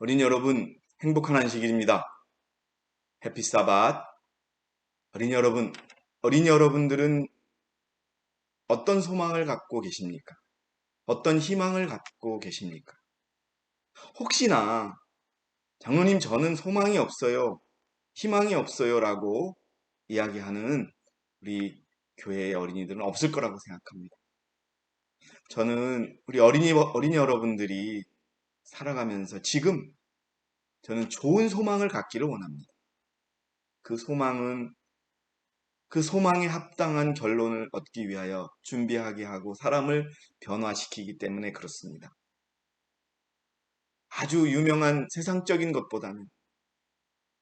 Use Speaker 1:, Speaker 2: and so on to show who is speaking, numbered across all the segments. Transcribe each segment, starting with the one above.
Speaker 1: 어린이 여러분, 행복한 안식일입니다. 해피 사bat. 어린이 여러분들은 어떤 소망을 갖고 계십니까? 어떤 희망을 갖고 계십니까? 혹시나 장로님 저는 소망이 없어요, 희망이 없어요 라고 이야기하는 우리 교회의 어린이들은 없을 거라고 생각합니다. 저는 우리 어린이 여러분들이 살아가면서 지금 저는 좋은 소망을 갖기를 원합니다. 그 소망은 그 소망에 합당한 결론을 얻기 위하여 준비하게 하고 사람을 변화시키기 때문에 그렇습니다. 아주 유명한 세상적인 것보다는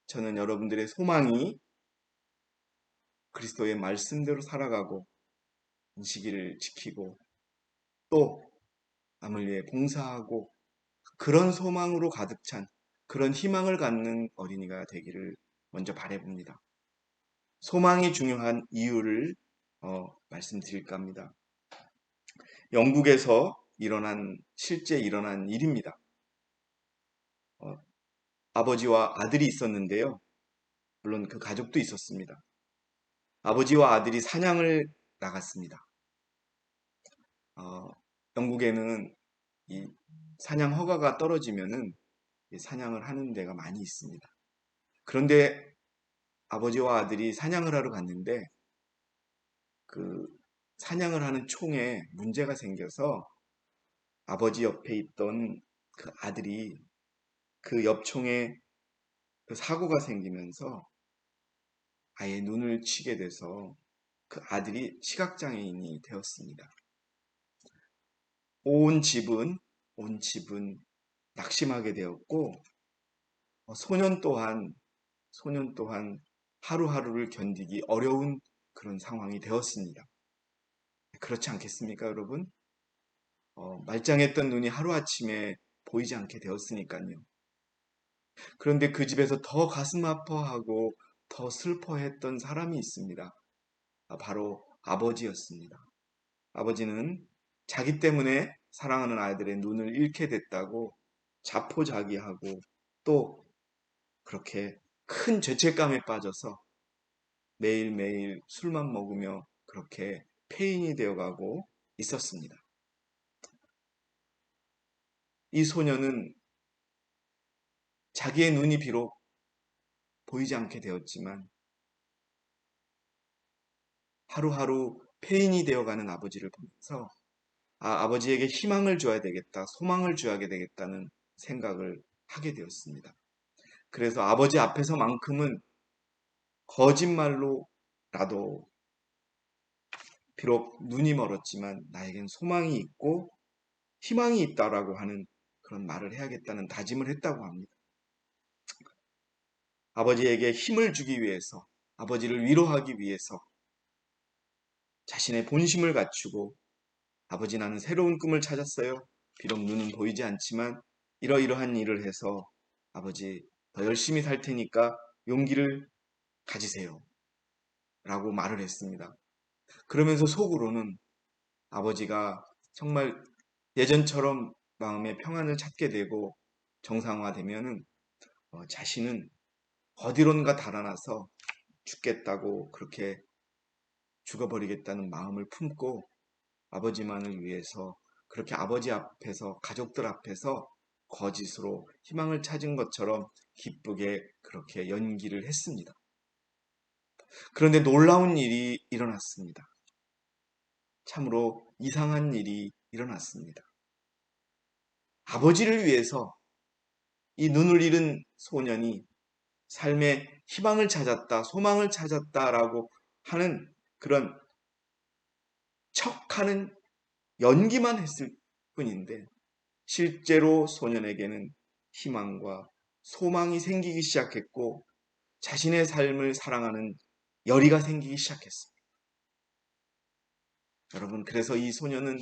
Speaker 1: 저는 여러분들의 소망이 그리스도의 말씀대로 살아가고 안식일을 지키고 또 남을 위해 봉사하고 그런 소망으로 가득 찬 그런 희망을 갖는 어린이가 되기를 먼저 바라봅니다. 소망이 중요한 이유를 말씀드릴까 합니다. 영국에서 실제 일어난 일입니다. 아버지와 아들이 있었는데요. 물론 그 가족도 있었습니다. 아버지와 아들이 사냥을 나갔습니다. 영국에는 이 사냥 허가가 떨어지면은 사냥을 하는 데가 많이 있습니다. 그런데 아버지와 아들이 사냥을 하러 갔는데 그 사냥을 하는 총에 문제가 생겨서 아버지 옆에 있던 그 아들이 그 옆총에 그 사고가 생기면서 아예 눈을 치게 돼서 그 아들이 시각장애인이 되었습니다. 온 집은 낙심하게 되었고 소년 또한 하루하루를 견디기 어려운 그런 상황이 되었습니다. 그렇지 않겠습니까, 여러분? 말짱했던 눈이 하루아침에 보이지 않게 되었으니까요. 그런데 그 집에서 더 가슴 아파하고 더 슬퍼했던 사람이 있습니다. 바로 아버지였습니다. 아버지는 자기 때문에 사랑하는 아이들의 눈을 잃게 됐다고 자포자기하고 또 그렇게 큰 죄책감에 빠져서 매일매일 술만 먹으며 그렇게 폐인이 되어가고 있었습니다. 이 소녀는 자기의 눈이 비록 보이지 않게 되었지만 하루하루 폐인이 되어가는 아버지를 보면서 아버지에게 희망을 줘야 되겠다, 소망을 줘야 되겠다는 생각을 하게 되었습니다. 그래서 아버지 앞에서만큼은 거짓말로라도 비록 눈이 멀었지만 나에겐 소망이 있고 희망이 있다라고 하는 그런 말을 해야겠다는 다짐을 했다고 합니다. 아버지에게 힘을 주기 위해서, 아버지를 위로하기 위해서 자신의 본심을 갖추고 아버지 나는 새로운 꿈을 찾았어요. 비록 눈은 보이지 않지만 이러이러한 일을 해서 아버지 더 열심히 살 테니까 용기를 가지세요. 라고 말을 했습니다. 그러면서 속으로는 아버지가 정말 예전처럼 마음의 평안을 찾게 되고 정상화되면은 자신은 어디론가 달아나서 죽겠다고 그렇게 죽어버리겠다는 마음을 품고 아버지만을 위해서 그렇게 아버지 앞에서 가족들 앞에서 거짓으로 희망을 찾은 것처럼 기쁘게 그렇게 연기를 했습니다. 그런데 놀라운 일이 일어났습니다. 참으로 이상한 일이 일어났습니다. 아버지를 위해서 이 눈을 잃은 소년이 삶의 희망을 찾았다, 소망을 찾았다라고 하는 그런 척하는 연기만 했을 뿐인데 실제로 소년에게는 희망과 소망이 생기기 시작했고 자신의 삶을 사랑하는 열의가 생기기 시작했습니다. 여러분, 그래서 이 소년은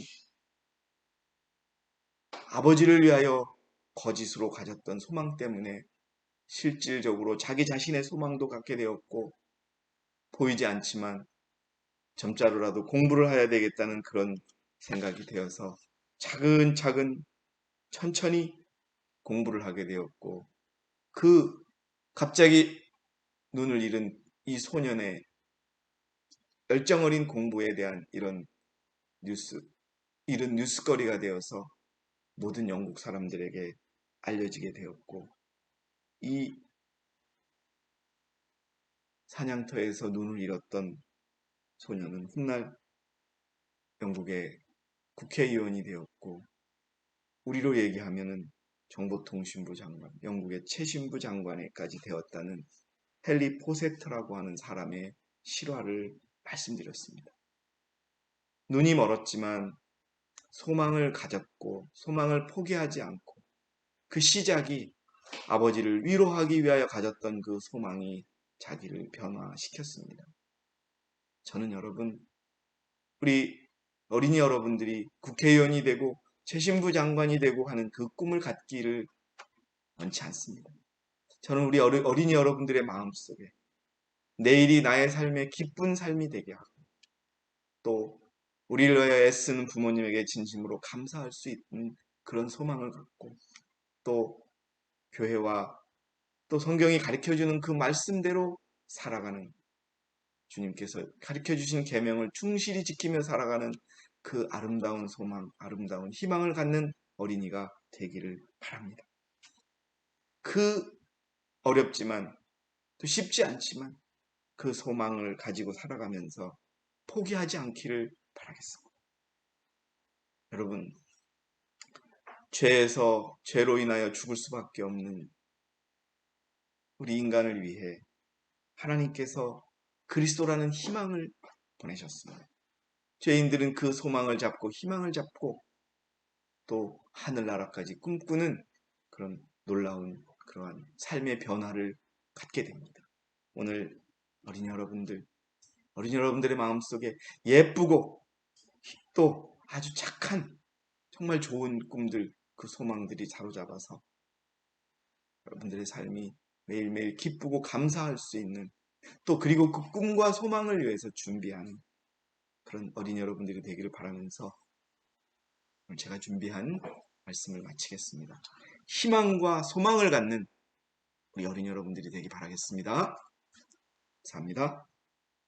Speaker 1: 아버지를 위하여 거짓으로 가졌던 소망 때문에 실질적으로 자기 자신의 소망도 갖게 되었고 보이지 않지만 점자로라도 공부를 해야 되겠다는 그런 생각이 되어서 차근차근 천천히 공부를 하게 되었고 그 갑자기 눈을 잃은 이 소년의 열정어린 공부에 대한 이런 뉴스거리가 되어서 모든 영국 사람들에게 알려지게 되었고 이 사냥터에서 눈을 잃었던 소년은 훗날 영국의 국회의원이 되었고 우리로 얘기하면은 정보통신부 장관, 영국의 최신부 장관에까지 되었다는 헨리 포세터라고 하는 사람의 실화를 말씀드렸습니다. 눈이 멀었지만 소망을 가졌고 소망을 포기하지 않고 그 시작이 아버지를 위로하기 위하여 가졌던 그 소망이 자기를 변화시켰습니다. 저는 여러분, 우리 어린이 여러분들이 국회의원이 되고 최신부 장관이 되고 하는 그 꿈을 갖기를 원치 않습니다. 저는 우리 어린이 여러분들의 마음속에 내일이 나의 삶의 기쁜 삶이 되게 하고 또 우리를 위하여 애쓰는 부모님에게 진심으로 감사할 수 있는 그런 소망을 갖고 또 교회와 또 성경이 가르쳐주는 그 말씀대로 살아가는 주님께서 가르쳐주신 계명을 충실히 지키며 살아가는 그 아름다운 소망, 아름다운 희망을 갖는 어린이가 되기를 바랍니다. 그 어렵지만 또 쉽지 않지만 그 소망을 가지고 살아가면서 포기하지 않기를 바라겠습니다. 여러분, 죄로 인하여 죽을 수밖에 없는 우리 인간을 위해 하나님께서 그리스도라는 희망을 보내셨습니다. 죄인들은 그 소망을 잡고 희망을 잡고 또 하늘나라까지 꿈꾸는 그런 놀라운 그러한 삶의 변화를 갖게 됩니다. 오늘 어린이 여러분들의 마음속에 예쁘고 또 아주 착한 정말 좋은 꿈들, 그 소망들이 사로잡아서 여러분들의 삶이 매일매일 기쁘고 감사할 수 있는 또 그리고 그 꿈과 소망을 위해서 준비하는 그런 어린이 여러분들이 되기를 바라면서 오늘 제가 준비한 말씀을 마치겠습니다. 희망과 소망을 갖는 우리 어린이 여러분들이 되기 바라겠습니다. 감사합니다.